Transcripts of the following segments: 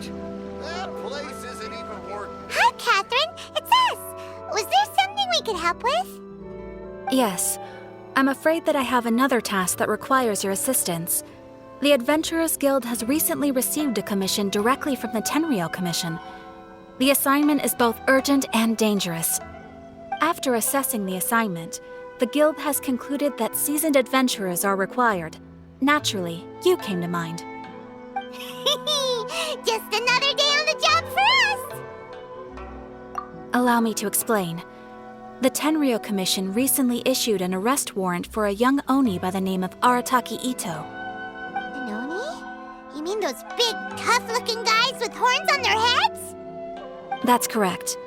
Impact. That place isn't even worth... Hi, Catherine. It's us. Was there something we could help with? Yes. I'm afraid that I have another task that requires your assistance. The Adventurers Guild has recently received a commission directly from the Tenryou Commission. The assignment is both urgent and dangerous. After assessing the assignment, the Guild has concluded that seasoned adventurers are required. Naturally, you came to mind. Just another day on the job for us! Allow me to explain. The Tenryou Commission recently issued an arrest warrant for a young Oni by the name of Arataki Ito. An Oni? You mean those big, tough-looking guys with horns on their heads? That's correct.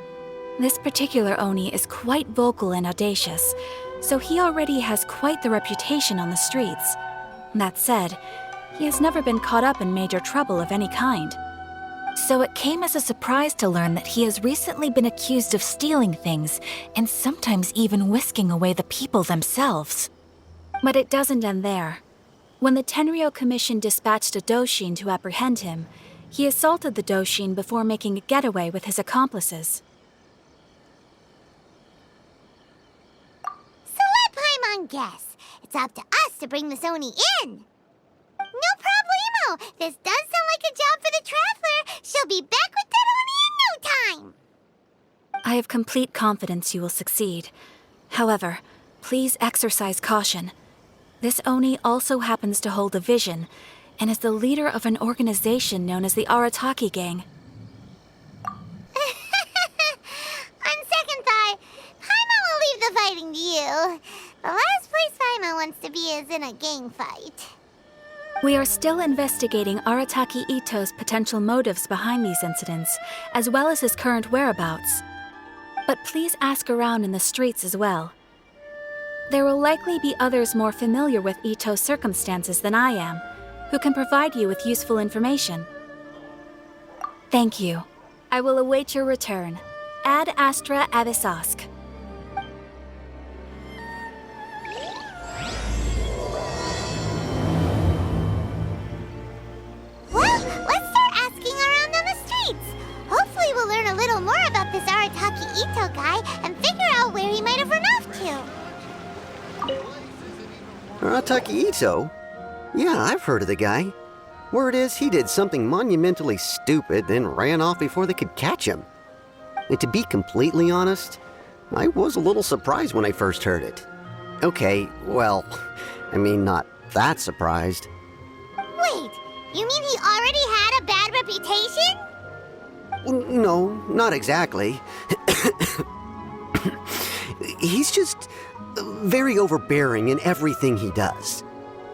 This particular Oni is quite vocal and audacious, so he already has quite the reputation on the streets. That said, he has never been caught up in major trouble of any kind. So it came as a surprise to learn that he has recently been accused of stealing things and sometimes even whisking away the people themselves. But it doesn't end there. When the Tenryou Commission dispatched a Doshin to apprehend him, he assaulted the Doshin before making a getaway with his accomplices. So let Paimon guess. It's up to us to bring this Oni in. No problemo! This does sound like a job for the Traveler. She'll be back with that Oni in no time. I have complete confidence you will succeed. However, please exercise caution. This Oni also happens to hold a vision, and is the leader of an organization known as the Arataki Gang. On second thought, Paimon will leave the fighting to you. The last place Paimon wants to be is in a gang fight. We are still investigating Arataki Ito's potential motives behind these incidents, as well as his current whereabouts. But please ask around in the streets as well. There will likely be others more familiar with Ito's circumstances than I am, who can provide you with useful information. Thank you. I will await your return. Ad Astra Abyssosque. Well, let's start asking around on the streets. Hopefully we'll learn a little more about this Arataki Ito guy and figure out where he might have run off to. Arataki Ito? Yeah, I've heard of the guy. Word is he did something monumentally stupid, then ran off before they could catch him. And to be completely honest, I was a little surprised when I first heard it. Okay, well, I mean, not that surprised. Wait, you mean he already had a bad reputation? No, not exactly. He's just very overbearing in everything he does.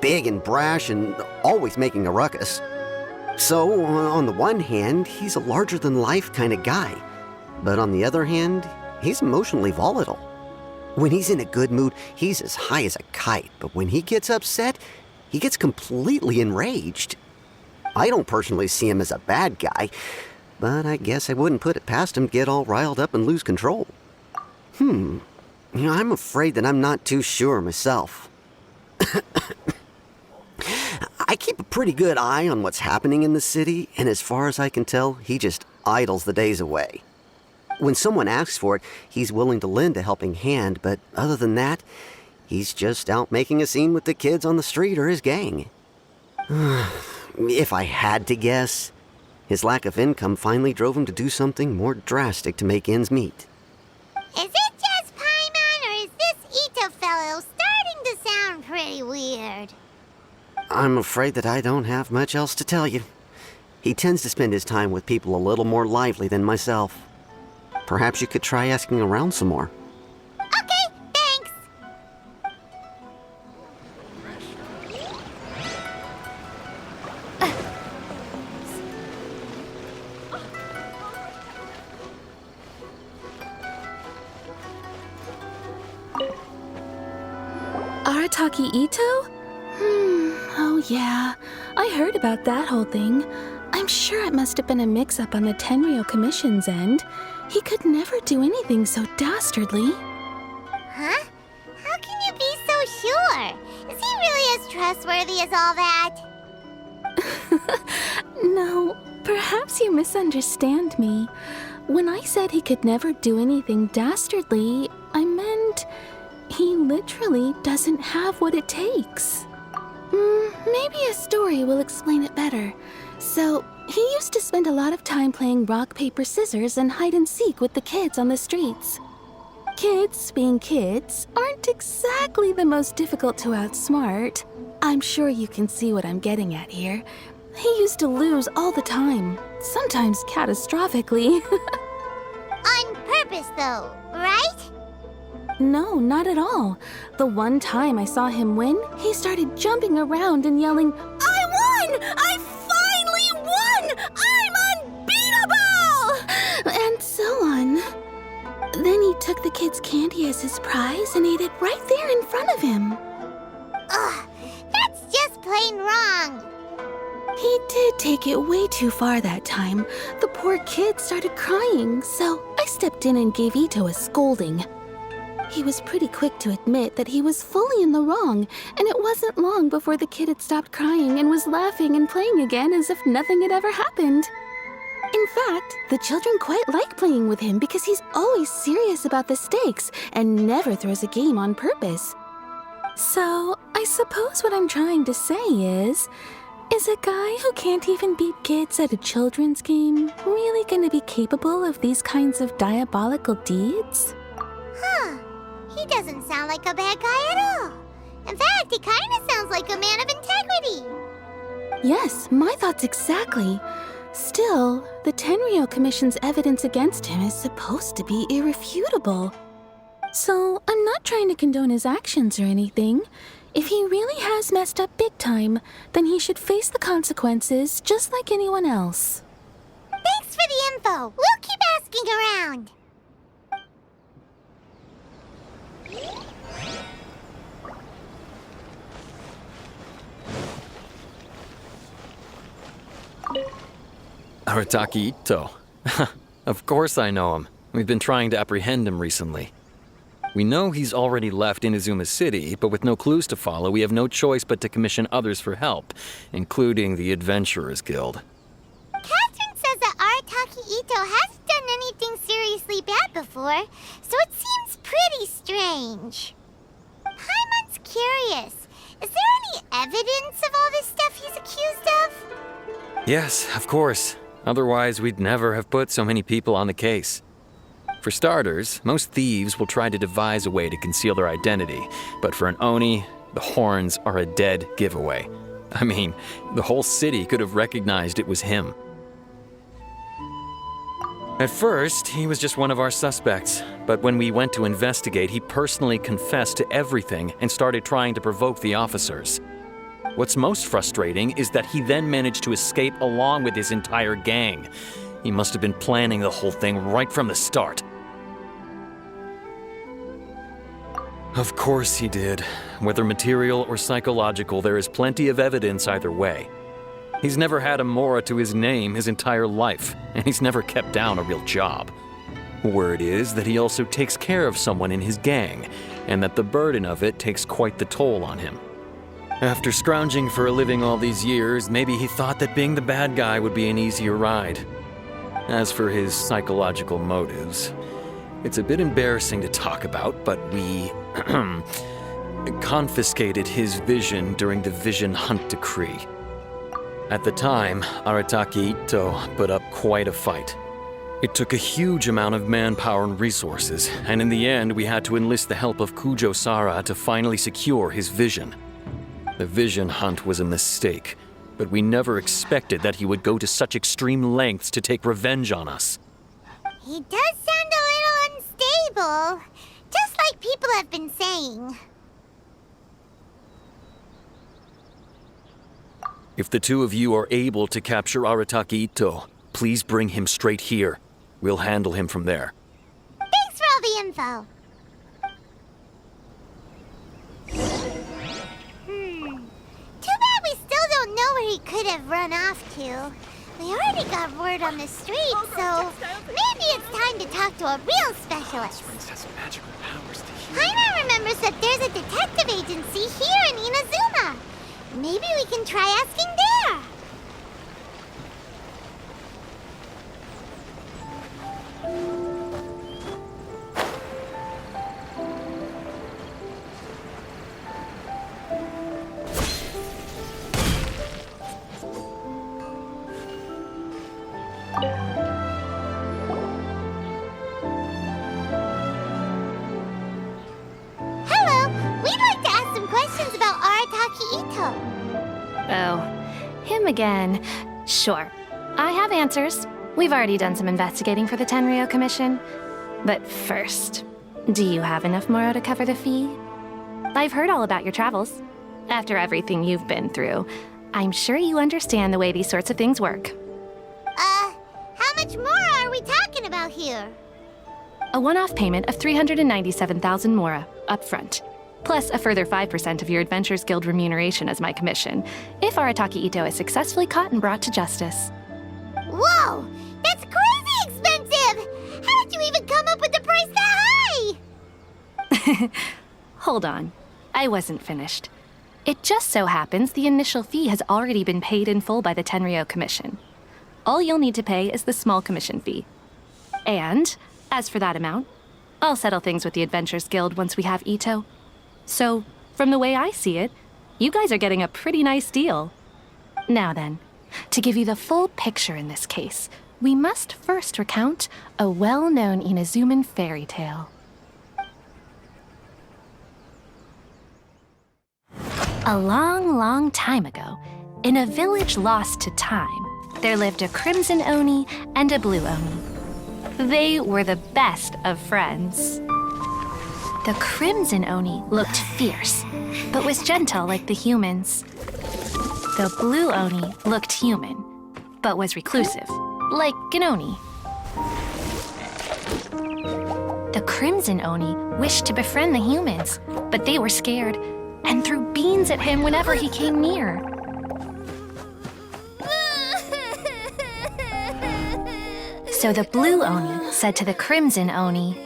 Big and brash and always making a ruckus. So, on the one hand, he's a larger-than-life kind of guy. But on the other hand, he's emotionally volatile. When he's in a good mood, he's as high as a kite. But when he gets upset, he gets completely enraged. I don't personally see him as a bad guy, but I guess I wouldn't put it past him to get all riled up and lose control. I'm afraid that I'm not too sure myself. I keep a pretty good eye on what's happening in the city, and as far as I can tell, he just idles the days away. When someone asks for it, he's willing to lend a helping hand, but other than that, he's just out making a scene with the kids on the street or his gang. If I had to guess, his lack of income finally drove him to do something more drastic to make ends meet. Is it just Paimon, or is this Ito fellow starting to sound pretty weird? I'm afraid that I don't have much else to tell you. He tends to spend his time with people a little more lively than myself. Perhaps you could try asking around some more. Okay, thanks. Arataki Ito? Oh yeah, I heard about that whole thing. I'm sure it must have been a mix-up on the Tenryou Commission's end. He could never do anything so dastardly. Huh? How can you be so sure? Is he really as trustworthy as all that? No, Perhaps you misunderstand me. When I said he could never do anything dastardly, I meant he literally doesn't have what it takes. Maybe a story will explain it better. So, he used to spend a lot of time playing rock, paper, scissors and hide and seek with the kids on the streets. Kids, being kids, aren't exactly the most difficult to outsmart. I'm sure you can see what I'm getting at here. He used to lose all the time, sometimes catastrophically. On purpose, though, right? No, not at all. The one time I saw him win, he started jumping around and yelling, "I won! I finally won! I'm unbeatable!" And so on. Then he took the kid's candy as his prize and ate it right there in front of him. Ugh, that's just plain wrong. He did take it way too far that time. The poor kid started crying, so I stepped in and gave Ito a scolding. He was pretty quick to admit that he was fully in the wrong, and it wasn't long before the kid had stopped crying and was laughing and playing again as if nothing had ever happened. In fact, the children quite like playing with him because he's always serious about the stakes and never throws a game on purpose. So, I suppose what I'm trying to say is a guy who can't even beat kids at a children's game really gonna be capable of these kinds of diabolical deeds? Huh. He doesn't sound like a bad guy at all. In fact, he kind of sounds like a man of integrity. Yes, my thoughts exactly. Still, the Tenryou Commission's evidence against him is supposed to be irrefutable. So, I'm not trying to condone his actions or anything. If he really has messed up big time, then he should face the consequences just like anyone else. Thanks for the info. We'll keep asking around. Arataki Ito. Of course I know him. We've been trying to apprehend him recently. We know he's already left Inazuma City, but with no clues to follow, we have no choice but to commission others for help, including the Adventurers Guild. Catherine says that Arataki Ito hasn't done anything seriously bad before, so it seems pretty strange. Paimon's curious. Is there any evidence of all this stuff he's accused of? Yes, of course. Otherwise, we'd never have put so many people on the case. For starters, most thieves will try to devise a way to conceal their identity, but for an Oni, the horns are a dead giveaway. I mean, the whole city could have recognized it was him. At first, he was just one of our suspects, but when we went to investigate, he personally confessed to everything and started trying to provoke the officers. What's most frustrating is that he then managed to escape along with his entire gang. He must have been planning the whole thing right from the start. Of course he did. Whether material or psychological, there is plenty of evidence either way. He's never had a Mora to his name his entire life, and he's never kept down a real job. Word is that he also takes care of someone in his gang, and that the burden of it takes quite the toll on him. After scrounging for a living all these years, maybe he thought that being the bad guy would be an easier ride. As for his psychological motives, it's a bit embarrassing to talk about, but we confiscated his vision during the Vision Hunt Decree. At the time, Arataki Ito put up quite a fight. It took a huge amount of manpower and resources, and in the end we had to enlist the help of Kujo Sara to finally secure his vision. The Vision Hunt was a mistake, but we never expected that he would go to such extreme lengths to take revenge on us. He does sound a little unstable, just like people have been saying. If the two of you are able to capture Arataki Ito, please bring him straight here. We'll handle him from there. Thanks for all the info. Too bad we still don't know where he could have run off to. We already got word on the street, so maybe it's time to talk to a real specialist. Paimon remembers that there's a detective agency here in Inazuma. Maybe we can try asking there. Oh, him again. Sure, I have answers. We've already done some investigating for the Tenryo Commission. But first, do you have enough Moro to cover the fee? I've heard all about your travels. After everything you've been through, I'm sure you understand the way these sorts of things work. How much more are we talking about here? A one-off payment of 397,000 Mora, upfront. Plus a further 5% of your Adventures Guild remuneration as my commission, if Arataki Ito is successfully caught and brought to justice. Whoa! That's crazy expensive! How did you even come up with the price that high? Hold on. I wasn't finished. It just so happens the initial fee has already been paid in full by the Tenryo Commission. All you'll need to pay is the small commission fee. And, as for that amount, I'll settle things with the Adventures Guild once we have Ito. So, from the way I see it, you guys are getting a pretty nice deal. Now then, to give you the full picture in this case, we must first recount a well-known Inazuman fairy tale. A long, long time ago, in a village lost to time, there lived a crimson Oni and a blue Oni. They were the best of friends. The crimson Oni looked fierce, but was gentle like the humans. The blue Oni looked human, but was reclusive, like an Oni. The crimson Oni wished to befriend the humans, but they were scared and threw beans at him whenever he came near. So the blue Oni said to the crimson Oni,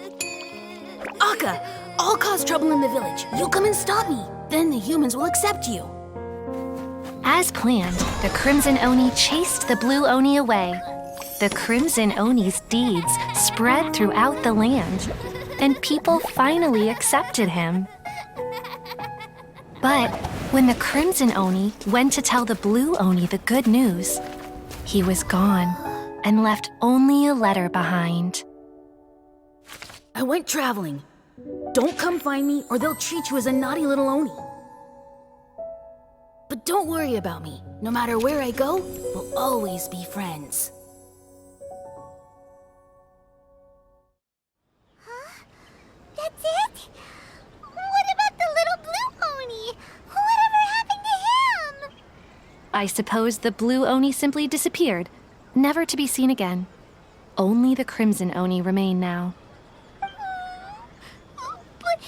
Akka, I'll cause trouble in the village. You come and stop me. Then the humans will accept you. As planned, the crimson Oni chased the blue Oni away. The crimson Oni's deeds spread throughout the land, and people finally accepted him. But when the crimson Oni went to tell the blue Oni the good news, he was gone and left only a letter behind. I went traveling. Don't come find me or they'll treat you as a naughty little Oni. But don't worry about me. No matter where I go, we'll always be friends. Huh? That's it? What about the little blue Oni? Whatever happened to him? I suppose the blue Oni simply disappeared, never to be seen again. Only the crimson Oni remain now. But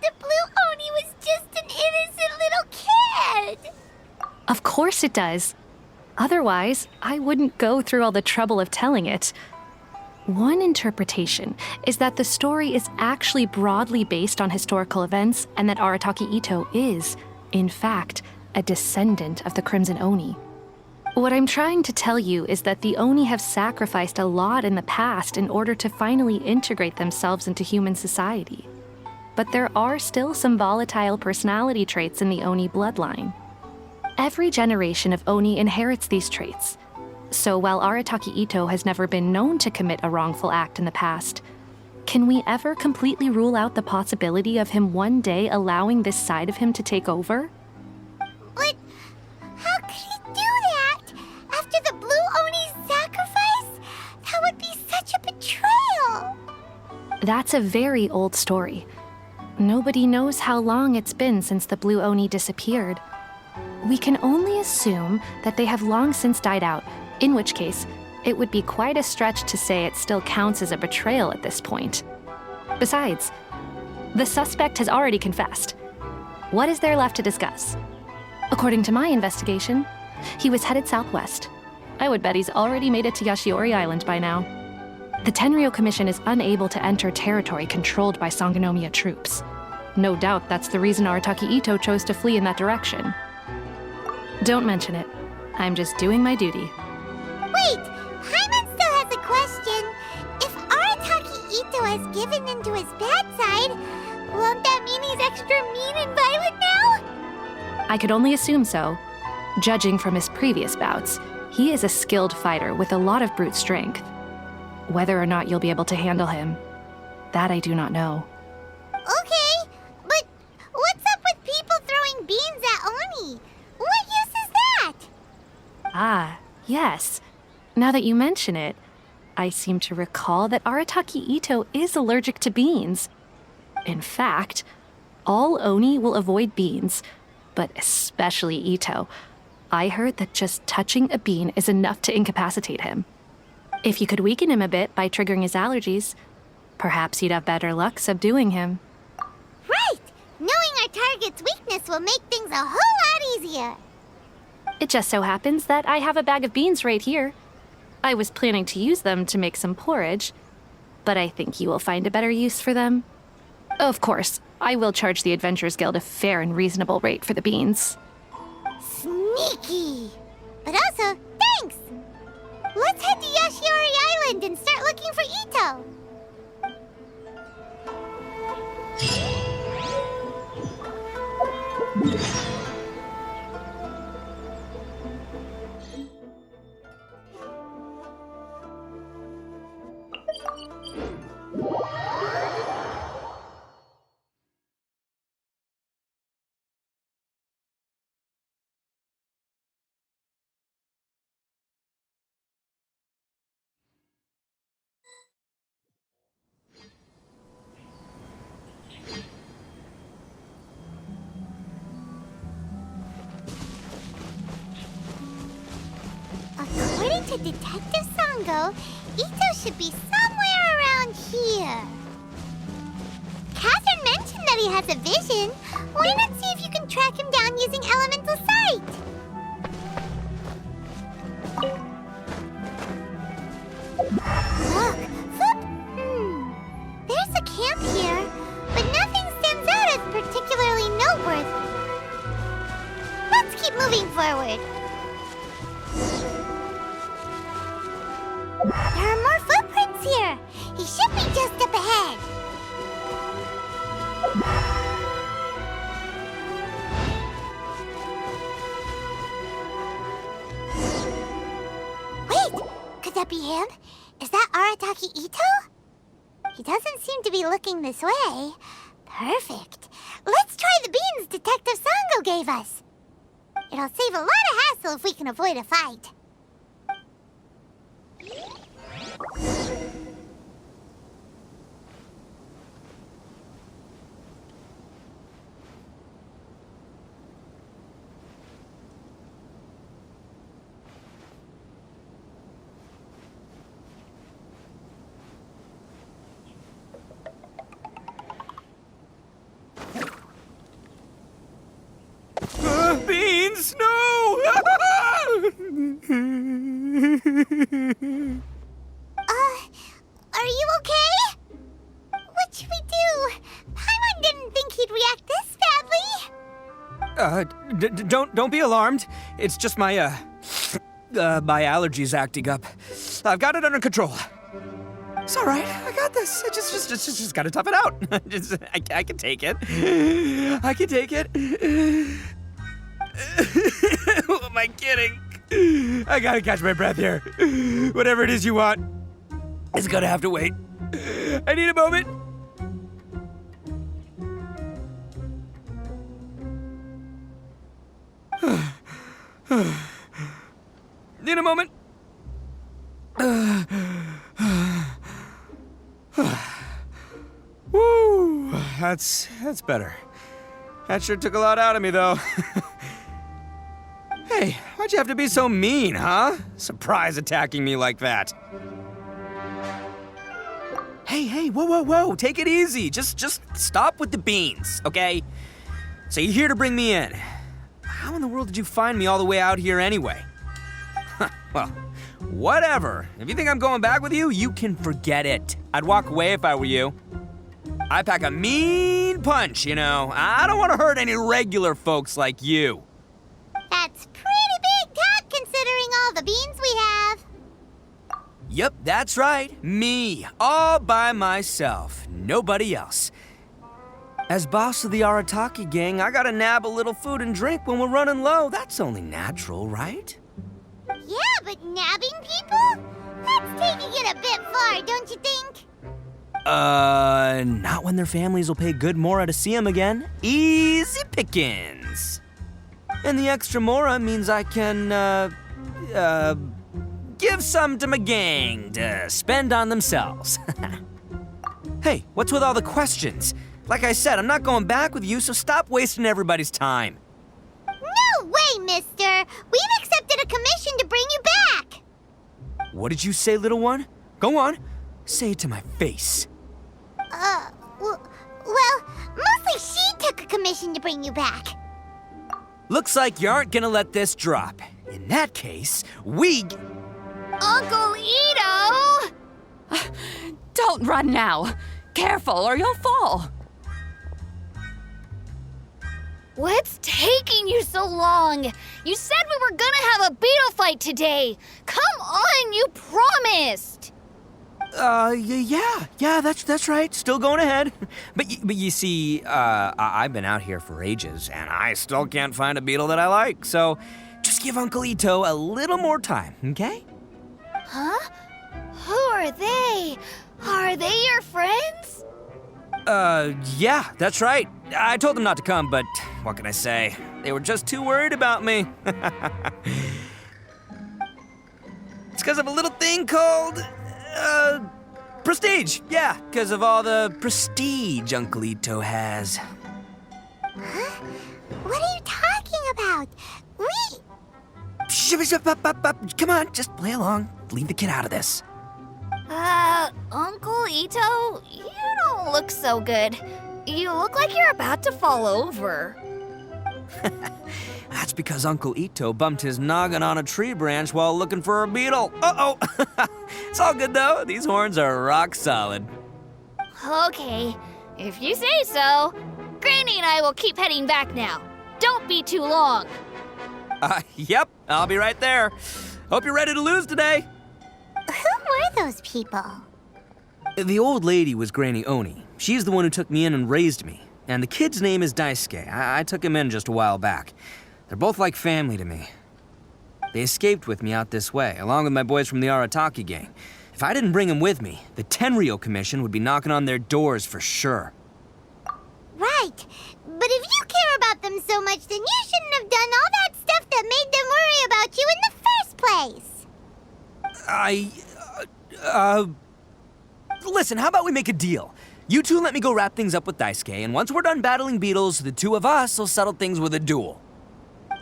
the blue Oni was just an innocent little kid. Of course it does. Otherwise, I wouldn't go through all the trouble of telling it. One interpretation is that the story is actually broadly based on historical events and that Arataki Ito is, in fact, a descendant of the Crimson Oni. What I'm trying to tell you is that the Oni have sacrificed a lot in the past in order to finally integrate themselves into human society. But there are still some volatile personality traits in the Oni bloodline. Every generation of Oni inherits these traits. So while Arataki Ito has never been known to commit a wrongful act in the past, can we ever completely rule out the possibility of him one day allowing this side of him to take over? But how could he do that? After the blue Oni's sacrifice? That would be such a betrayal. That's a very old story. Nobody knows how long it's been since the blue Oni disappeared. We can only assume that they have long since died out, in which case, it would be quite a stretch to say it still counts as a betrayal at this point. Besides, the suspect has already confessed. What is there left to discuss? According to my investigation, he was headed southwest. I would bet he's already made it to Yashiori Island by now. The Tenryo Commission is unable to enter territory controlled by Sangonomiya troops. No doubt that's the reason Arataki Ito chose to flee in that direction. Don't mention it. I'm just doing my duty. Wait, Paimon still has a question. If Arataki Ito has given in to his bad side, won't that mean he's extra mean and violent now? I could only assume so. Judging from his previous bouts, he is a skilled fighter with a lot of brute strength. Whether or not you'll be able to handle him, that I do not know. Okay, but what's up with people throwing beans at Oni? What Yes. Now that you mention it, I seem to recall that Arataki Ito is allergic to beans. In fact, all Oni will avoid beans, but especially Ito. I heard that just touching a bean is enough to incapacitate him. If you could weaken him a bit by triggering his allergies, perhaps you'd have better luck subduing him. Right! Knowing our target's weakness will make things a whole lot easier. It just so happens that I have a bag of beans right here. I was planning to use them to make some porridge, but I think you will find a better use for them. Of course, I will charge the Adventurers Guild a fair and reasonable rate for the beans. Sneaky! But also, thanks! Let's head to Yoshiori Island and start looking for Ito! According to Detective Sango, Ito should be somewhere around here. Catherine mentioned that he has a vision. Why not see if you can track him down using elemental sight? Look, flip. There's a camp here, but nothing stands out as particularly noteworthy. Let's keep moving forward. There are more footprints here. He should be just up ahead. Wait, could that be him? Is that Arataki Ito? He doesn't seem to be looking this way. Perfect. Let's try the beans Detective Sango gave us. It'll save a lot of hassle if we can avoid a fight. Beans, no! Are you okay? What should we do? Paimon didn't think he'd react this badly. Don't be alarmed. It's just my my allergies acting up. I've got it under control. It's all right. I got this. I just gotta tough it out. I can take it. I can take it. Who am I kidding? I gotta catch my breath here. Whatever it is you want, it's gonna have to wait. I need a moment. Need a moment. Woo, that's better. That sure took a lot out of me, though. Hey, why'd you have to be so mean, huh? Surprise attacking me like that. Hey, whoa, take it easy. Just stop with the beans, okay? So you're here to bring me in. How in the world did you find me all the way out here anyway? Well, whatever. If you think I'm going back with you, you can forget it. I'd walk away if I were you. I pack a mean punch, you know. I don't want to hurt any regular folks like you. That's pretty big talk considering all the beans we have. Yep, that's right. Me, all by myself. Nobody else. As boss of the Arataki gang, I gotta nab a little food and drink when we're running low. That's only natural, right? Yeah, but nabbing people? That's taking it a bit far, don't you think? Not when their families will pay good mora to see them again. Easy pickings. And the extra mora means I can, give some to my gang to spend on themselves. Hey, what's with all the questions? Like I said, I'm not going back with you, so stop wasting everybody's time. No way, mister! We've accepted a commission to bring you back! What did you say, little one? Go on, say it to my face. Well, mostly she took a commission to bring you back. Looks like you aren't gonna let this drop. In that case, Uncle Ito! Don't run now. Careful or you'll fall. What's taking you so long? You said we were gonna have a beetle fight today. Come on, you promised. Yeah, that's right. Still going ahead. But you see, I've been out here for ages, and I still can't find a beetle that I like. So, just give Uncle Ito a little more time, okay? Huh? Who are they? Are they your friends? Yeah, that's right. I told them not to come, but what can I say? They were just too worried about me. It's because of a little thing called, prestige. Yeah, because of all the prestige Uncle Ito has. Huh? What are you talking about? Come on, just play along. Leave the kid out of this. Uncle Ito, you don't look so good. You look like you're about to fall over. That's because Uncle Ito bumped his noggin on a tree branch while looking for a beetle. Uh-oh. It's all good, though. These horns are rock solid. Okay, if you say so. Granny and I will keep heading back now. Don't be too long. Yep, I'll be right there. Hope you're ready to lose today. Who were those people? The old lady was Granny Oni. She's the one who took me in and raised me. And the kid's name is Daisuke. I took him in just a while back. They're both like family to me. They escaped with me out this way, along with my boys from the Arataki gang. If I didn't bring them with me, the Tenryo Commission would be knocking on their doors for sure. Right. But if you care about them so much, then you shouldn't have done all that stuff that made them worry about you in the first place. Listen, how about we make a deal? You two let me go wrap things up with Daisuke, and once we're done battling beetles, the two of us will settle things with a duel.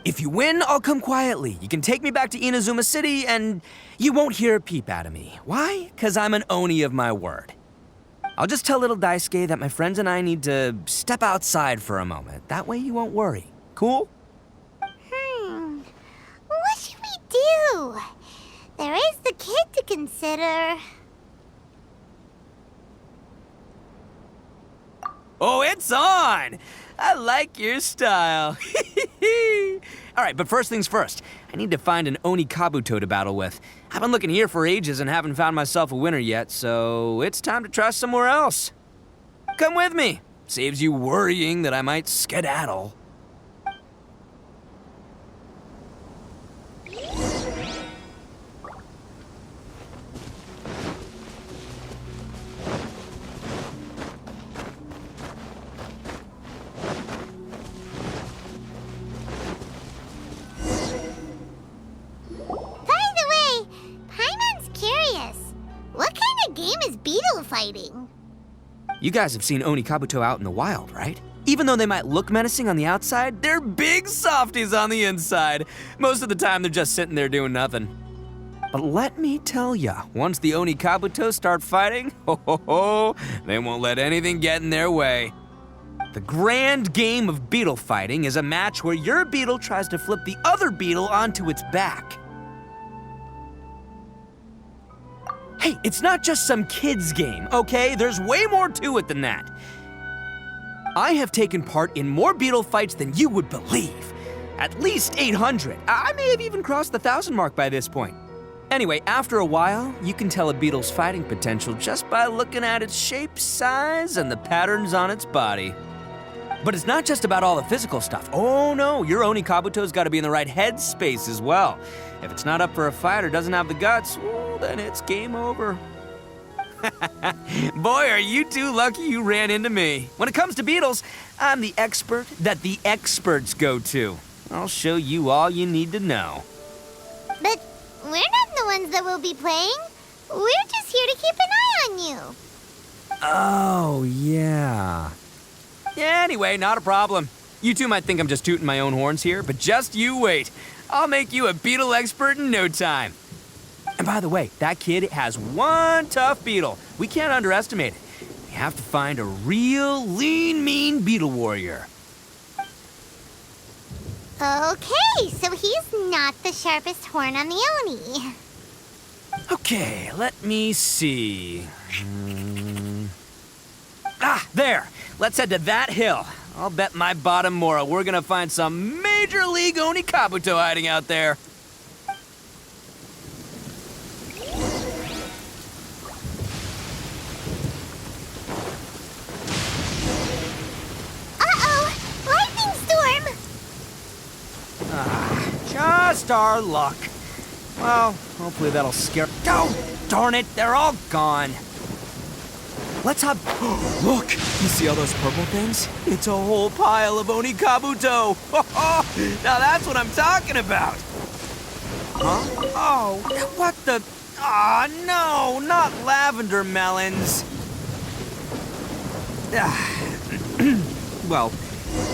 If you win, I'll come quietly. You can take me back to Inazuma City, and you won't hear a peep out of me. Why? 'Cause I'm an Oni of my word. I'll just tell little Daisuke that my friends and I need to step outside for a moment. That way you won't worry. Cool? What should we do? There is the kid to consider. Oh, it's on! I like your style. All right, but first things first. I need to find an Oni Kabuto to battle with. I've been looking here for ages and haven't found myself a winner yet, so it's time to try somewhere else. Come with me. Saves you worrying that I might skedaddle. Fighting. You guys have seen Oni Kabuto out in the wild, right? Even though they might look menacing on the outside, they're big softies on the inside. Most of the time, they're just sitting there doing nothing. But let me tell ya, once the Oni Kabuto start fighting, they won't let anything get in their way. The grand game of beetle fighting is a match where your beetle tries to flip the other beetle onto its back. Hey, it's not just some kid's game, okay? There's way more to it than that. I have taken part in more beetle fights than you would believe. At least 800. I may have even crossed the 1,000 mark by this point. Anyway, after a while, you can tell a beetle's fighting potential just by looking at its shape, size, and the patterns on its body. But it's not just about all the physical stuff. Oh no, your Oni Kabuto's gotta be in the right headspace as well. If it's not up for a fight or doesn't have the guts, well, then it's game over. Boy, are you two lucky you ran into me. When it comes to beetles, I'm the expert that the experts go to. I'll show you all you need to know. But we're not the ones that we'll be playing. We're just here to keep an eye on you. Oh, yeah. Yeah, anyway, not a problem. You two might think I'm just tooting my own horns here, but just you wait. I'll make you a beetle expert in no time. And by the way, that kid has one tough beetle. We can't underestimate it. We have to find a real lean, mean beetle warrior. Okay, so he's not the sharpest horn on the Oni. Okay, let me see. There. Let's head to that hill. I'll bet my bottom Mora we're gonna find some Major League Oni Kabuto hiding out there. Uh-oh! Lightning storm! Just our luck. Well, hopefully that'll scare... Oh, darn it, they're all gone. Let's hop... Look, you see all those purple things? It's a whole pile of Oni Kabuto. Now that's what I'm talking about. Huh? Oh, what the... Aw, no, not lavender melons. Well,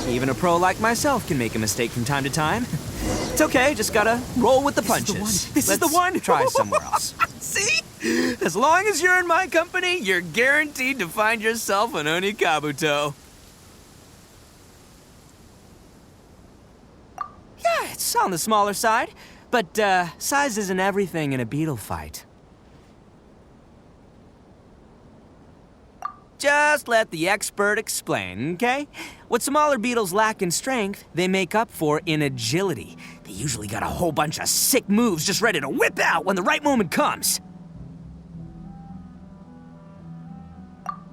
even a pro like myself can make a mistake from time to time. It's okay, just gotta roll with the punches. This is the one. Let's try somewhere else. See? As long as you're in my company, you're guaranteed to find yourself an Oni Kabuto. Yeah, it's on the smaller side, but size isn't everything in a beetle fight. Just let the expert explain, okay? What smaller beetles lack in strength, they make up for in agility. They usually got a whole bunch of sick moves just ready to whip out when the right moment comes.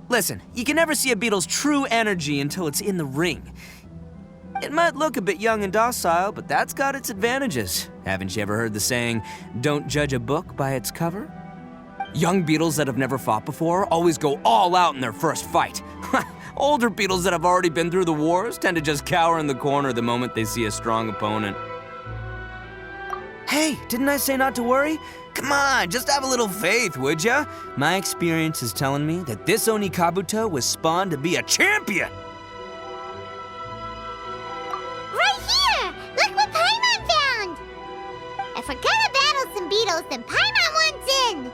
Listen, you can never see a beetle's true energy until it's in the ring. It might look a bit young and docile, but that's got its advantages. Haven't you ever heard the saying, don't judge a book by its cover? Young beetles that have never fought before always go all out in their first fight. Older beetles that have already been through the wars tend to just cower in the corner the moment they see a strong opponent. Hey, didn't I say not to worry? Come on, just have a little faith, would ya? My experience is telling me that this Oni Kabuto was spawned to be a champion. Right here! Look what Paimon found! If we're gonna battle some beetles, then Paimon wants in!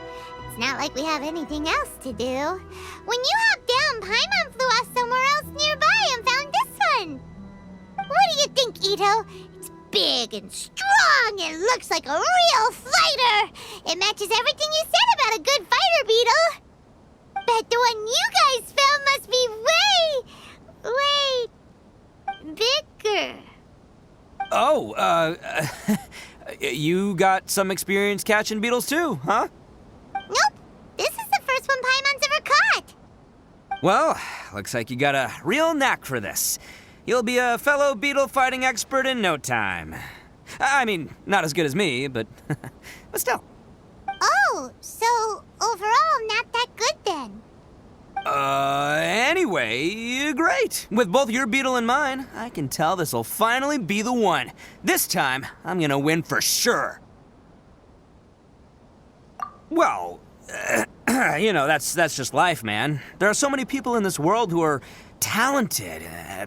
It's not like we have anything else to do. When you hopped down, Paimon flew off somewhere else nearby and found this one. What do you think, Ito? It's big and strong and looks like a real fighter. It matches everything you said about a good fighter beetle. Bet the one you guys found must be way bigger. Oh, you got some experience catching beetles too, huh? Nope. This is the first one Paimon's ever caught. Well, looks like you got a real knack for this. You'll be a fellow beetle fighting expert in no time. I mean, not as good as me, but still. Oh, so overall not that good then. Anyway, great. With both your beetle and mine, I can tell this'll finally be the one. This time, I'm gonna win for sure. Well, you know, that's just life, man. There are so many people in this world who are talented,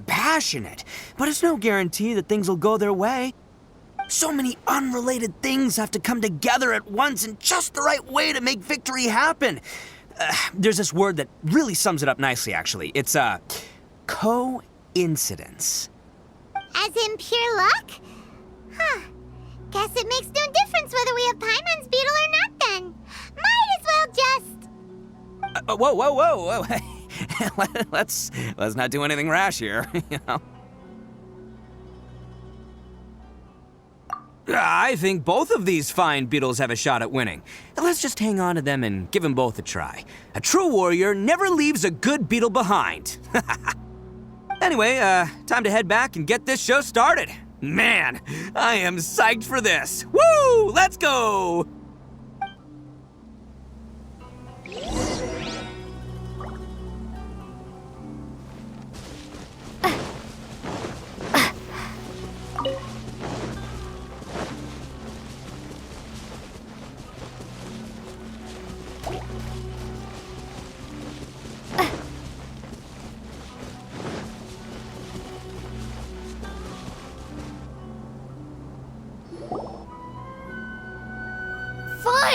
passionate, but it's no guarantee that things will go their way. So many unrelated things have to come together at once in just the right way to make victory happen. There's this word that really sums it up nicely, actually. It's, coincidence. As in pure luck? Huh. Guess it makes no difference whether we have Paimon's beetle or not then. Might as well just... Whoa. let's not do anything rash here, you know. I think both of these fine beetles have a shot at winning. Let's just hang on to them and give them both a try. A true warrior never leaves a good beetle behind. Anyway, time to head back and get this show started. Man, I am psyched for this. Woo! Let's go!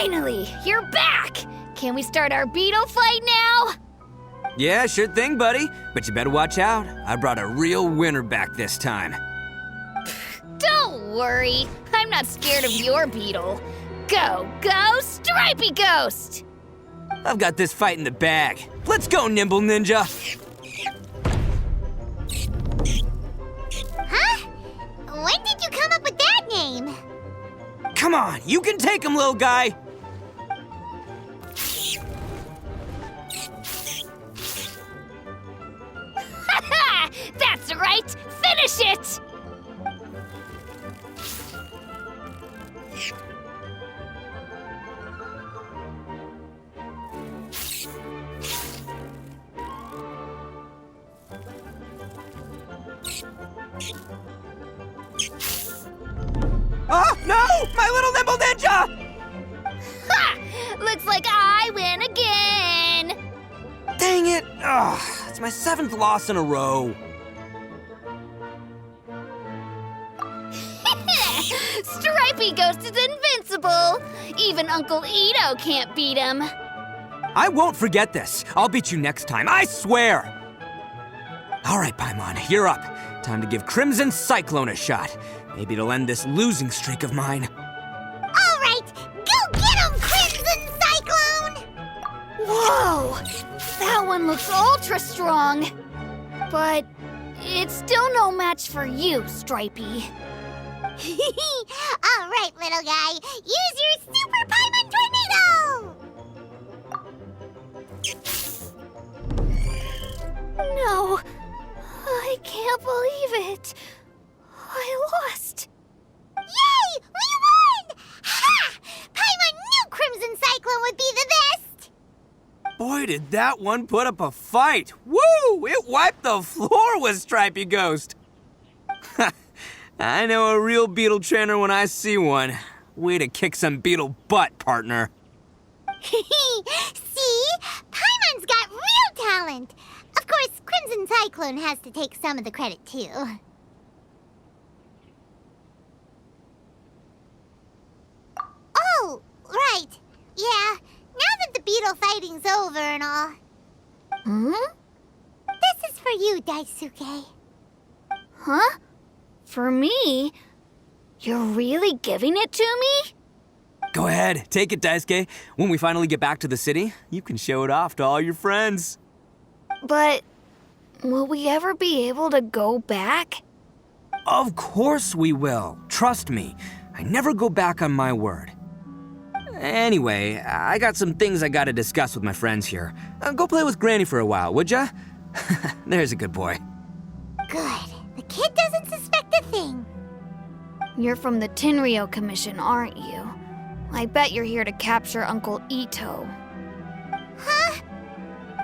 Finally! You're back! Can we start our beetle fight now? Yeah, sure thing, buddy. But you better watch out. I brought a real winner back this time. Don't worry. I'm not scared of your beetle. Go, Stripey Ghost! I've got this fight in the bag. Let's go, Nimble Ninja! Huh? When did you come up with that name? Come on, you can take him, little guy! That's right! Finish it! Oh, no! My little Nimble Ninja! Ha! Looks like I win again! Dang it! Ugh, it's my 7th loss in a row. Stripey Ghost is invincible! Even Uncle Ito can't beat him. I won't forget this. I'll beat you next time, I swear! All right, Paimon, you're up. Time to give Crimson Cyclone a shot. Maybe it'll end this losing streak of mine. All right, go get him, Crimson Cyclone! Whoa! That one looks ultra strong. But it's still no match for you, Stripey. All right, little guy, use your Super Paimon Tornado! No, I can't believe it. I lost. Yay! We won! Ha! Paimon knew Crimson Cyclone would be the best! Boy, did that one put up a fight. Woo! It wiped the floor with Stripey Ghost. I know a real beetle trainer when I see one. Way to kick some beetle butt, partner. See? Paimon's got real talent. Of course, Crimson Cyclone has to take some of the credit, too. Oh, right. Yeah, now that the beetle fighting's over and all. Hmm? This is for you, Daisuke. Huh? For me? You're really giving it to me? Go ahead, take it, Daisuke. When we finally get back to the city, you can show it off to all your friends. But will we ever be able to go back? Of course we will. Trust me. I never go back on my word. Anyway, I got some things I gotta discuss with my friends here. Go play with Granny for a while, would ya? There's a good boy. Good. The kid doesn't suspect a thing. You're from the Tenryo Commission, aren't you? I bet you're here to capture Uncle Ito. Huh?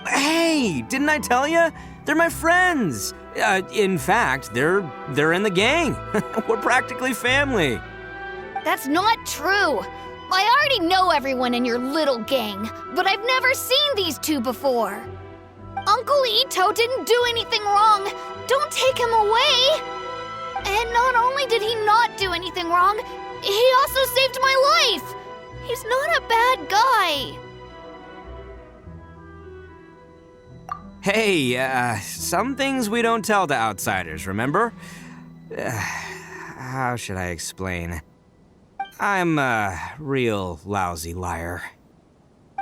Hey, didn't I tell you? They're my friends. In fact, they're in the gang. We're practically family. That's not true. I already know everyone in your little gang, but I've never seen these two before. Uncle Ito didn't do anything wrong. Don't take him away. And not only did he not do anything wrong, he also saved my life. He's not a bad guy. Hey, some things we don't tell to outsiders, remember? How should I explain? I'm a real lousy liar.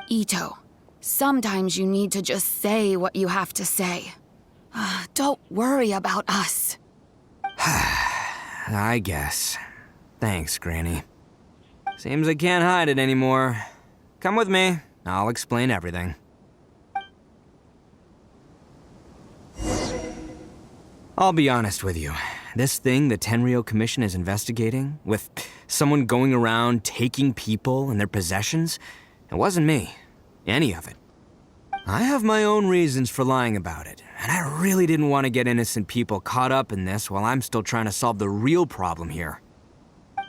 Ito, sometimes you need to just say what you have to say. Don't worry about us. I guess. Thanks, Granny. Seems I can't hide it anymore. Come with me. I'll explain everything. I'll be honest with you. This thing the Tenryo Commission is investigating, with someone going around taking people and their possessions, it wasn't me. Any of it. I have my own reasons for lying about it, and I really didn't want to get innocent people caught up in this while I'm still trying to solve the real problem here.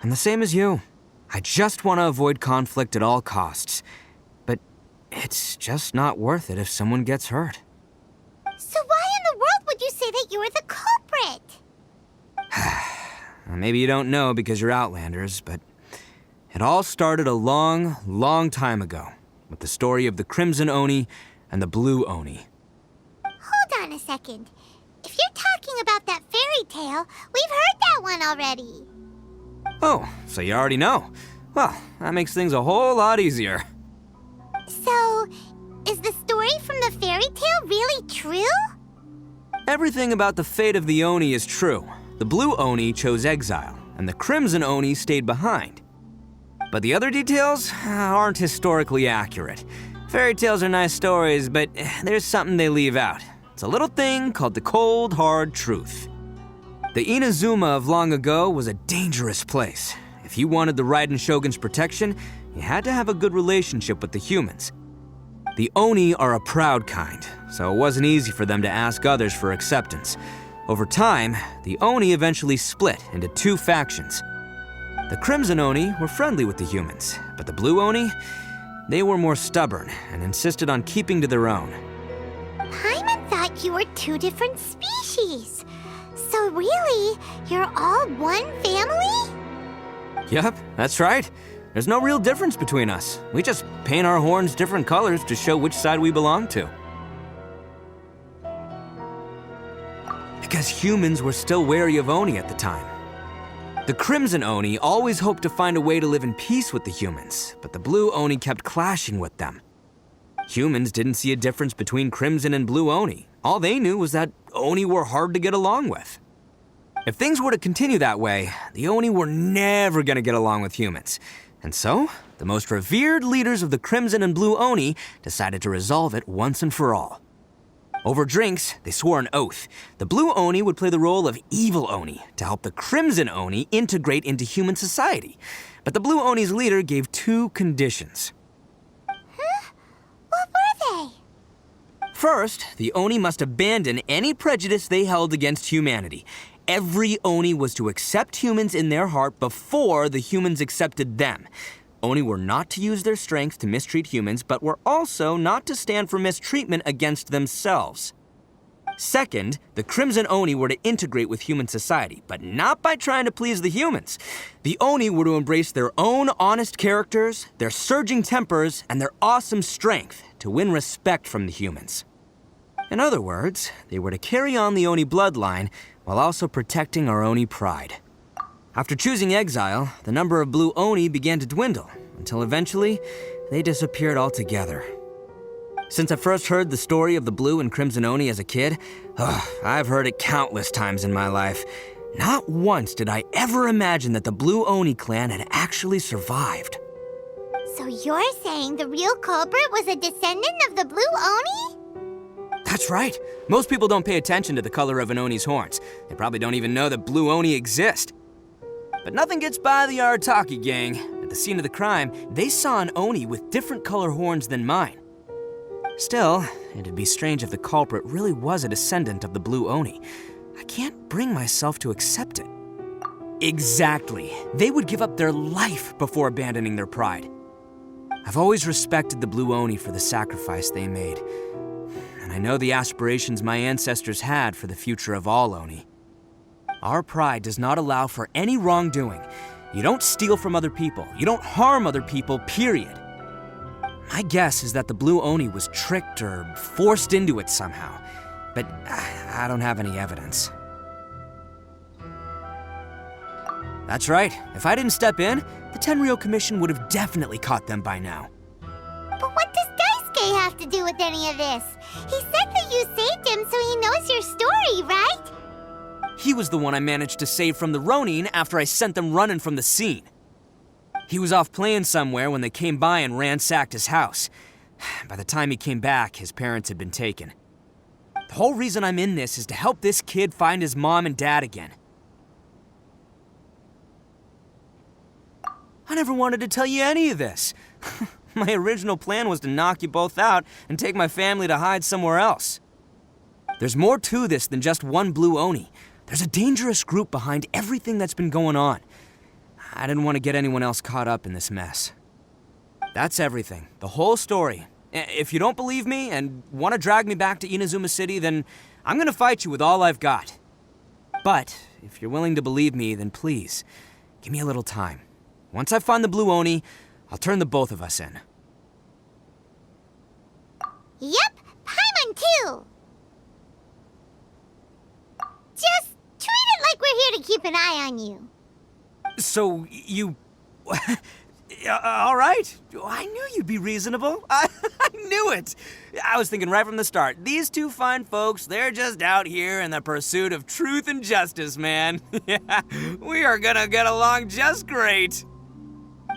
I'm the same as you. I just want to avoid conflict at all costs. But it's just not worth it if someone gets hurt. So why in the world would you say that you were the culprit? Maybe you don't know because you're Outlanders, but It all started a long, long time ago, with the story of the Crimson Oni and the Blue Oni. Hold on a second. If you're talking about that fairy tale, we've heard that one already. Oh, so you already know. Well, that makes things a whole lot easier. So, is the story from the fairy tale really true? Everything about the fate of the Oni is true. The Blue Oni chose exile, and the Crimson Oni stayed behind. But the other details aren't historically accurate. Fairy tales are nice stories, but there's something they leave out. It's a little thing called the cold, hard truth. The Inazuma of long ago was a dangerous place. If you wanted the Raiden Shogun's protection, you had to have a good relationship with the humans. The Oni are a proud kind, so it wasn't easy for them to ask others for acceptance. Over time, the Oni eventually split into two factions. The Crimson Oni were friendly with the humans, but the Blue Oni, they were more stubborn and insisted on keeping to their own. Paimon thought you were two different species. So really, you're all one family? Yep, that's right. There's no real difference between us. We just paint our horns different colors to show which side we belong to. Because humans were still wary of Oni at the time. The Crimson Oni always hoped to find a way to live in peace with the humans, but the Blue Oni kept clashing with them. Humans didn't see a difference between Crimson and Blue Oni. All they knew was that Oni were hard to get along with. If things were to continue that way, the Oni were never gonna get along with humans. And so, the most revered leaders of the Crimson and Blue Oni decided to resolve it once and for all. Over drinks, they swore an oath. The Blue Oni would play the role of evil Oni to help the Crimson Oni integrate into human society. But the Blue Oni's leader gave two conditions. What were they? First, the Oni must abandon any prejudice they held against humanity. Every Oni was to accept humans in their heart before the humans accepted them. Oni were not to use their strength to mistreat humans, but were also not to stand for mistreatment against themselves. Second, the Crimson Oni were to integrate with human society, but not by trying to please the humans. The Oni were to embrace their own honest characters, their surging tempers, and their awesome strength to win respect from the humans. In other words, they were to carry on the Oni bloodline while also protecting our Oni pride. After choosing exile, the number of Blue Oni began to dwindle, until eventually, they disappeared altogether. Since I first heard the story of the Blue and Crimson Oni as a kid, I've heard it countless times in my life. Not once did I ever imagine that the Blue Oni clan had actually survived. So you're saying the real culprit was a descendant of the Blue Oni? That's right. Most people don't pay attention to the color of an Oni's horns. They probably don't even know that Blue Oni exist. But nothing gets by the Arataki gang. At the scene of the crime, they saw an Oni with different color horns than mine. Still, it'd be strange if the culprit really was a descendant of the Blue Oni. I can't bring myself to accept it. Exactly. They would give up their life before abandoning their pride. I've always respected the Blue Oni for the sacrifice they made. And I know the aspirations my ancestors had for the future of all Oni. Our pride does not allow for any wrongdoing. You don't steal from other people. You don't harm other people, period. My guess is that the Blue Oni was tricked or forced into it somehow, but I don't have any evidence. That's right. If I didn't step in, the Tenryou Commission would have definitely caught them by now. But what does Daisuke have to do with any of this? He said that you saved him so he knows your story, right? He was the one I managed to save from the Ronin after I sent them running from the scene. He was off playing somewhere when they came by and ransacked his house. By the time he came back, his parents had been taken. The whole reason I'm in this is to help this kid find his mom and dad again. I never wanted to tell you any of this. My original plan was to knock you both out and take my family to hide somewhere else. There's more to this than just one Blue Oni. There's a dangerous group behind everything that's been going on. I didn't want to get anyone else caught up in this mess. That's everything. The whole story. If you don't believe me and want to drag me back to Inazuma City, then I'm going to fight you with all I've got. But if you're willing to believe me, then please, give me a little time. Once I find the blue Oni, I'll turn the both of us in. Yep, Paimon too. Just treat it like we're here to keep an eye on you. So, you... all right. I knew you'd be reasonable. I knew it. I was thinking right from the start, these two fine folks, they're just out here in the pursuit of truth and justice, man. We are gonna get along just great.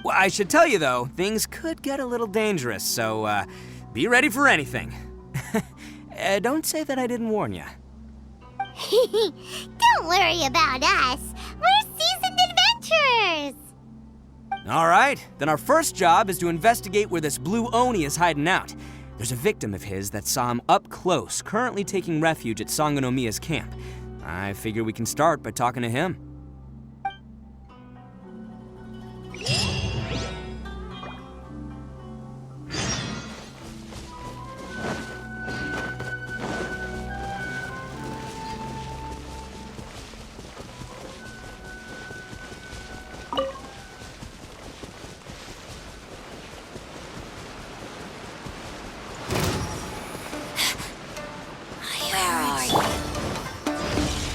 Well, I should tell you, though, things could get a little dangerous, so be ready for anything. Don't say that I didn't warn you. Don't worry about us. We're seasoned adventurers. All right, then our first job is to investigate where this blue Oni is hiding out. There's a victim of his that saw him up close, currently taking refuge at Sangonomiya's camp. I figure we can start by talking to him.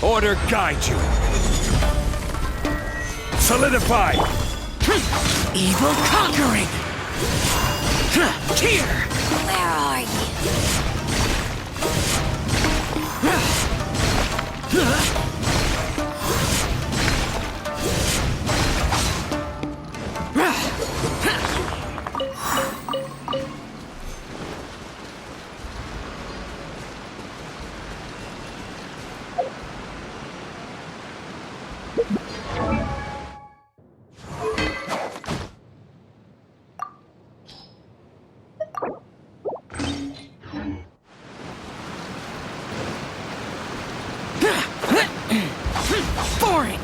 Order guide you. Solidify. Evil conquering. Here. Where are Boring.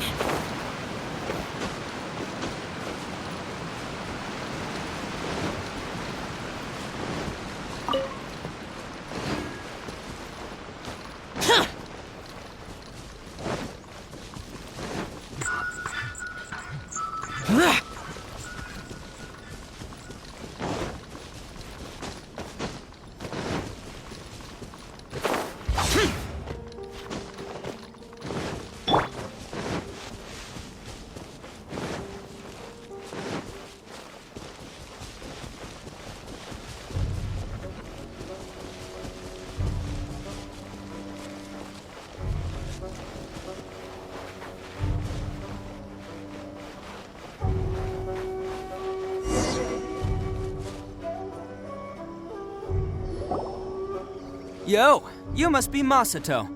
Yo, you must be Masato.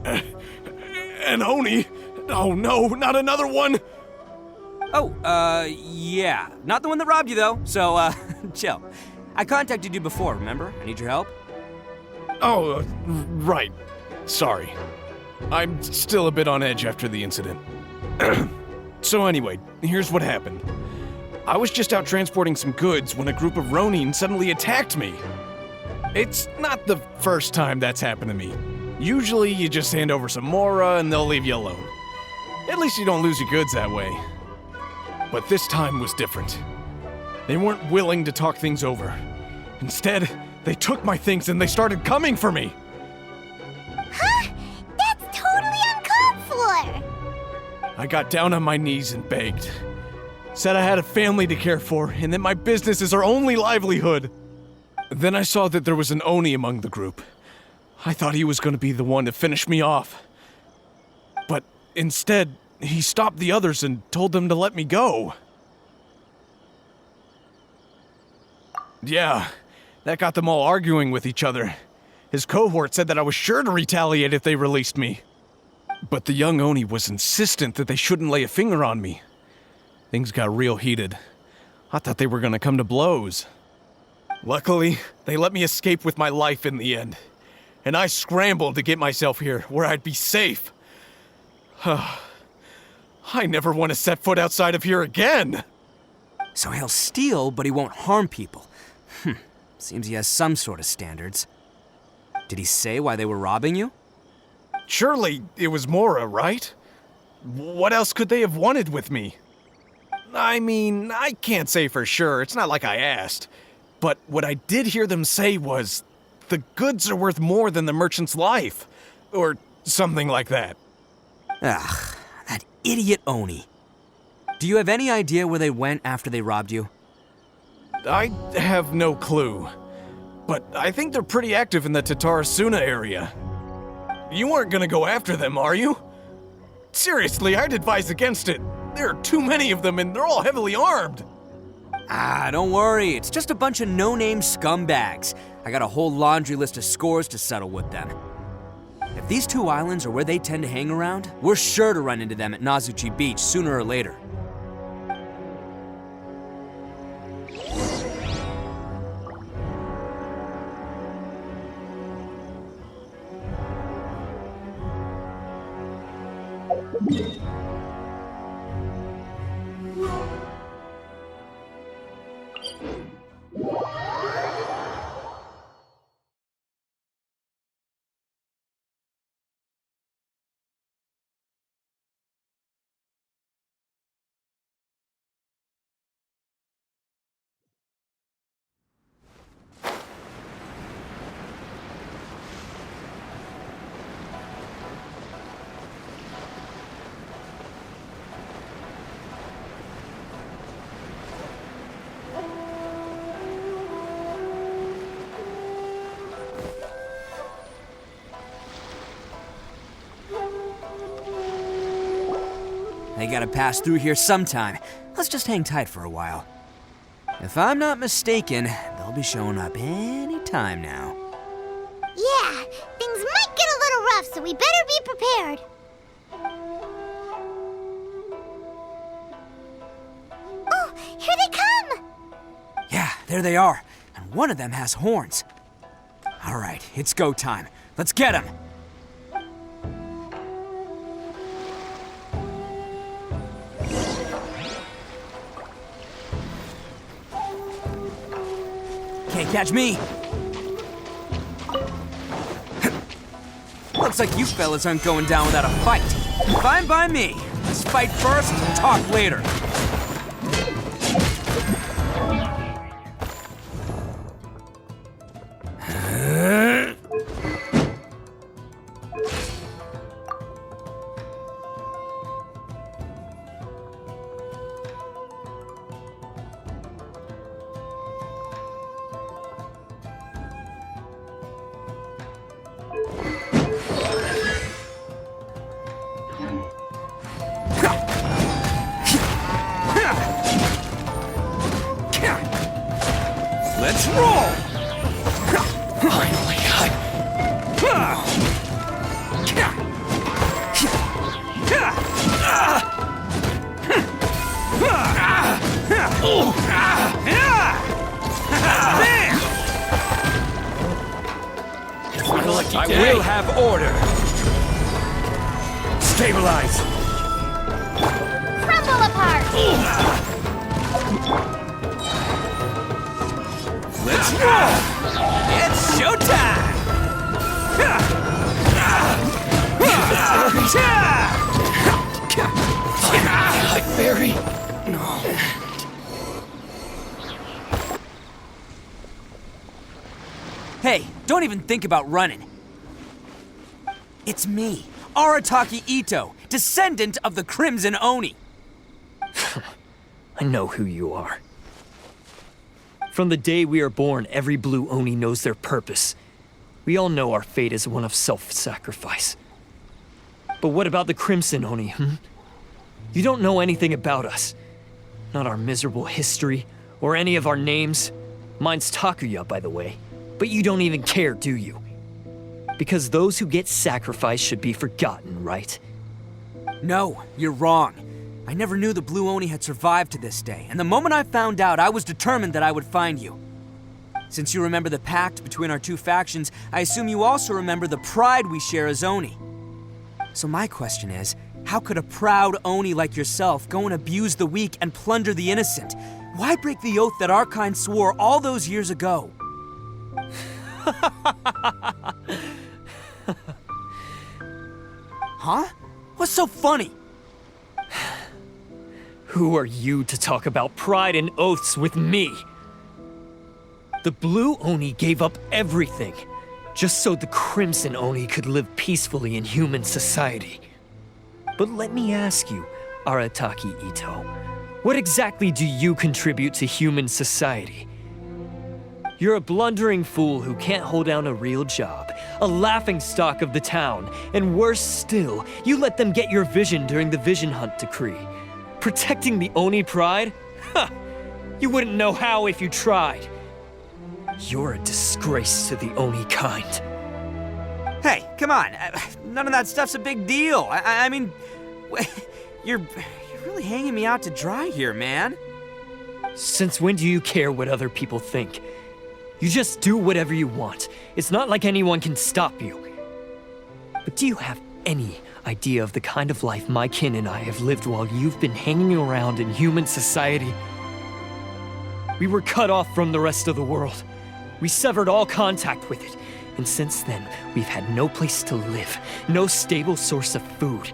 An Oni? Oh no, not another one! Oh, yeah. Not the one that robbed you, though, so, chill. I contacted you before, remember? I need your help. Oh, right. Sorry. I'm still a bit on edge after the incident. So anyway, here's what happened. I was just out transporting some goods when a group of Ronin suddenly attacked me. It's not the first time that's happened to me. Usually you just hand over some Mora and they'll leave you alone. At least you don't lose your goods that way. But this time was different. They weren't willing to talk things over. Instead, they took my things and they started coming for me. Huh? That's totally uncalled for. I got down on my knees and begged. Said I had a family to care for and that my business is our only livelihood. Then I saw that there was an Oni among the group. I thought he was going to be the one to finish me off. But instead, he stopped the others and told them to let me go. Yeah, that got them all arguing with each other. His cohort said that I was sure to retaliate if they released me. But the young Oni was insistent that they shouldn't lay a finger on me. Things got real heated. I thought they were going to come to blows. Luckily, they let me escape with my life in the end. And I scrambled to get myself here, where I'd be safe. I never want to set foot outside of here again! So he'll steal, but he won't harm people. Seems he has some sort of standards. Did he say why they were robbing you? Surely it was Mora, right? What else could they have wanted with me? I mean, I can't say for sure. It's not like I asked. But what I did hear them say was, the goods are worth more than the merchant's life. Or something like that. Ugh, that idiot Oni. Do you have any idea where they went after they robbed you? I have no clue. But I think they're pretty active in the Tatarasuna area. You aren't gonna go after them, are you? Seriously, I'd advise against it. There are too many of them and they're all heavily armed. Ah, don't worry. It's just a bunch of no-name scumbags. I got a whole laundry list of scores to settle with them. If these two islands are where they tend to hang around, we're sure to run into them at Nazuchi Beach sooner or later. They gotta pass through here sometime. Let's just hang tight for a while. If I'm not mistaken, they'll be showing up any time now. Yeah, things might get a little rough, so we better be prepared. Oh, here they come! Yeah, there they are. And one of them has horns. All right, it's go time. Let's get them. Can't catch me. Looks like you fellas aren't going down without a fight. Fine by me. Let's fight first, talk later. Let's roll! Finally, I will have order. Stabilize. Crumble apart! Let's roll! It's showtime! Barry. No. Hey, don't even think about running. It's me, Arataki Ito, descendant of the Crimson Oni. I know who you are. From the day we are born, every blue Oni knows their purpose. We all know our fate is one of self-sacrifice. But what about the Crimson Oni, You don't know anything about us. Not our miserable history, or any of our names. Mine's Takuya, by the way. But you don't even care, do you? Because those who get sacrificed should be forgotten, right? No, you're wrong. I never knew the Blue Oni had survived to this day, and the moment I found out, I was determined that I would find you. Since you remember the pact between our two factions, I assume you also remember the pride we share as Oni. So my question is, how could a proud Oni like yourself go and abuse the weak and plunder the innocent? Why break the oath that our kind swore all those years ago? Huh? What's so funny? Who are you to talk about pride and oaths with me? The Blue Oni gave up everything, just so the Crimson Oni could live peacefully in human society. But let me ask you, Arataki Ito, what exactly do you contribute to human society? You're a blundering fool who can't hold down a real job, a laughingstock of the town, and worse still, you let them get your vision during the Vision Hunt decree. Protecting the Oni pride? Ha! You wouldn't know how if you tried. You're a disgrace to the Oni kind. Hey, come on. None of that stuff's a big deal. I mean, you're really hanging me out to dry here, man. Since when do you care what other people think? You just do whatever you want. It's not like anyone can stop you. But do you have any idea of the kind of life my kin and I have lived while you've been hanging around in human society? We were cut off from the rest of the world. We severed all contact with it. And since then, we've had no place to live, no stable source of food,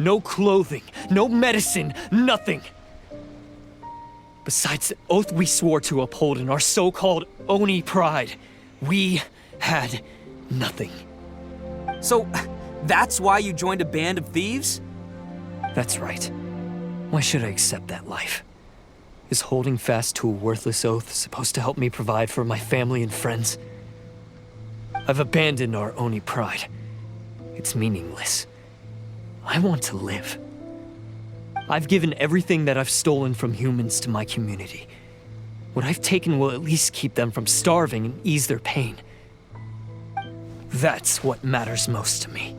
no clothing, no medicine, nothing. Besides the oath we swore to uphold in our so-called Oni pride, we had nothing. So, that's why you joined a band of thieves? That's right. Why should I accept that life? Is holding fast to a worthless oath supposed to help me provide for my family and friends? I've abandoned our Oni pride. It's meaningless. I want to live. I've given everything that I've stolen from humans to my community. What I've taken will at least keep them from starving and ease their pain. That's what matters most to me.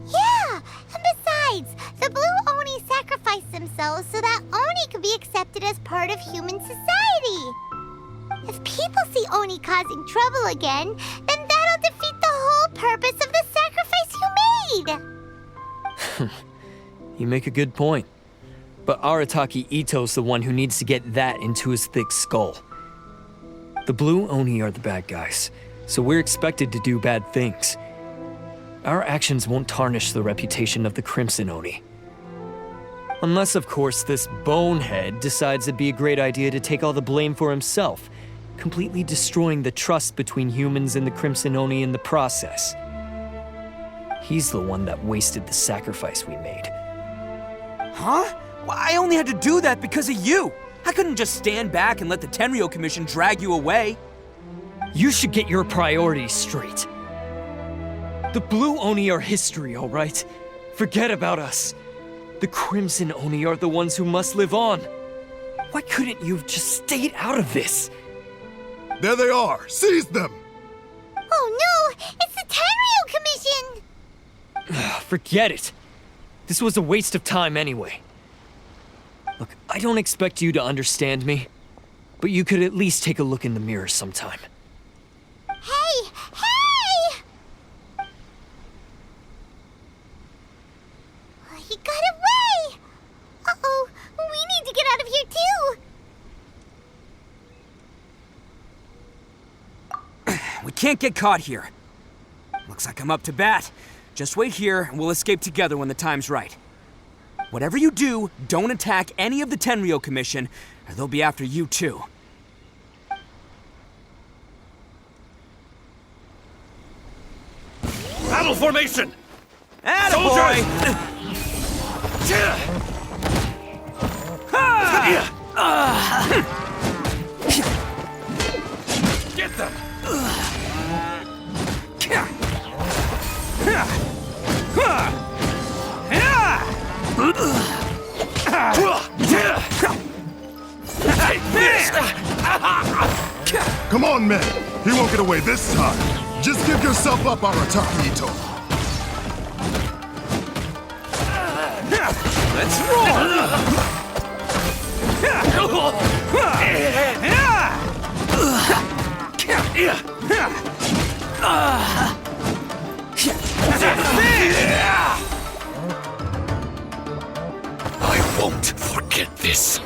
Yeah, and besides, the Blue Oni sacrificed themselves so that Oni could be accepted as part of human society. If people see Oni causing trouble again, then that'll defeat the whole purpose of the sacrifice you made. You make a good point. But Arataki Ito's the one who needs to get that into his thick skull. The Blue Oni are the bad guys, so we're expected to do bad things. Our actions won't tarnish the reputation of the Crimson Oni. Unless, of course, this bonehead decides it'd be a great idea to take all the blame for himself, completely destroying the trust between humans and the Crimson Oni in the process. He's the one that wasted the sacrifice we made. Huh? Well, I only had to do that because of you. I couldn't just stand back and let the Tenryo Commission drag you away. You should get your priorities straight. The Blue Oni are history, all right? Forget about us. The Crimson Oni are the ones who must live on. Why couldn't you have just stayed out of this? There they are! Seize them! Oh no! It's the Tenryo Commission! Forget it. This was a waste of time anyway. Look, I don't expect you to understand me, but you could at least take a look in the mirror sometime. Hey! Hey! He got away! Uh-oh, we need to get out of here too! We can't get caught here. Looks like I'm up to bat. Just wait here and we'll escape together when the time's right. Whatever you do, don't attack any of the Tenryo Commission, or they'll be after you too. Battle formation! Attaboy! Get them! Come on, men! He won't get away this time! Just give yourself up, Arataki Ito! Let's roll! I won't forget this.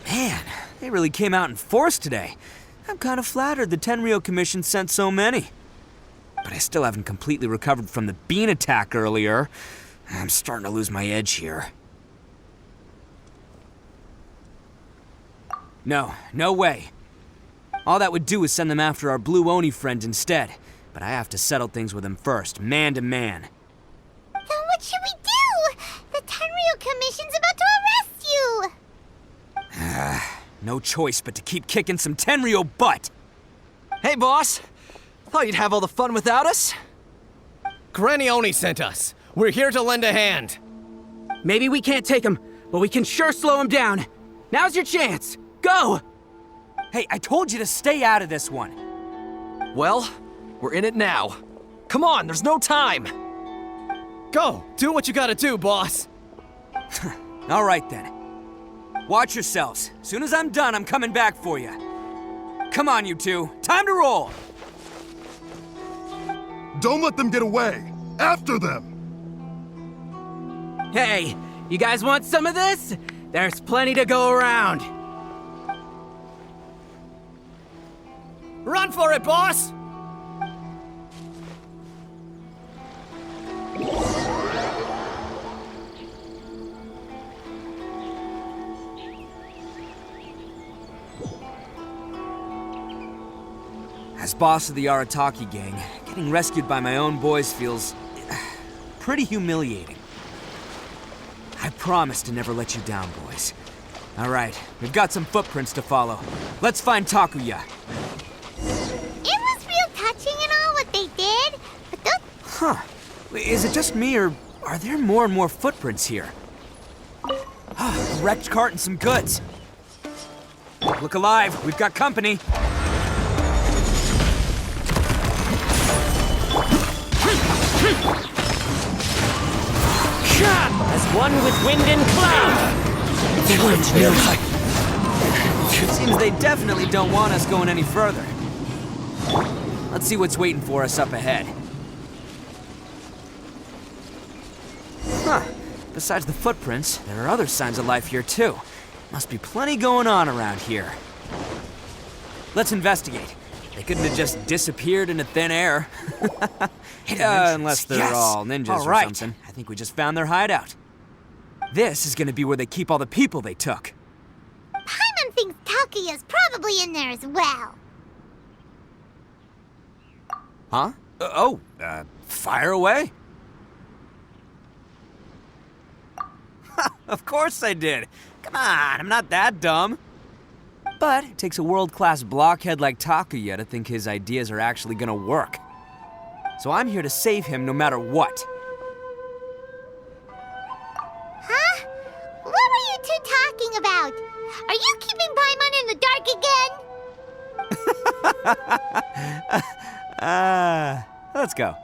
Man, They really came out in force today. I'm kind of flattered the Tenryo Commission sent so many. But I still haven't completely recovered from the bean attack earlier. I'm starting to lose my edge here. No way. All that would do is send them after our blue Oni friend instead. But I have to settle things with him first, man to man. Then what should we do? The Tenryo Commission's about to arrest you! No choice but to keep kicking some Tenryo butt! Hey, boss! Thought you'd have all the fun without us? Granny Oni sent us. We're here to lend a hand. Maybe we can't take him, but we can sure slow him down. Now's your chance! Go! Hey, I told you to stay out of this one. Well, we're in it now. Come on, there's no time! Go! Do what you gotta do, boss! All right then. Watch yourselves. Soon as I'm done, I'm coming back for you. Come on, you two. Time to roll! Don't let them get away! After them! Hey, you guys want some of this? There's plenty to go around. Run for it, boss! As boss of the Arataki gang, getting rescued by my own boys feels pretty humiliating. I promise to never let you down, boys. All right, we've got some footprints to follow. Let's find Takuya. It was real touching and all what they did, but those... Huh. Is it just me, or are there more and more footprints here? A wrecked cart and some goods. Look alive, we've got company. As one with wind and cloud! Seems they definitely don't want us going any further. Let's see what's waiting for us up ahead. Huh. Besides the footprints, there are other signs of life here too. Must be plenty going on around here. Let's investigate. They couldn't have just disappeared into thin air. Unless they're all ninjas or something. I think we just found their hideout. This is gonna be where they keep all the people they took. Paimon thinks Takuya's probably in there as well. Huh? Fire away. Of course I did. Come on, I'm not that dumb. But it takes a world-class blockhead like Takuya to think his ideas are actually gonna work. So I'm here to save him no matter what. Huh? What were you two talking about? Are you keeping Paimon in the dark again? Let's go.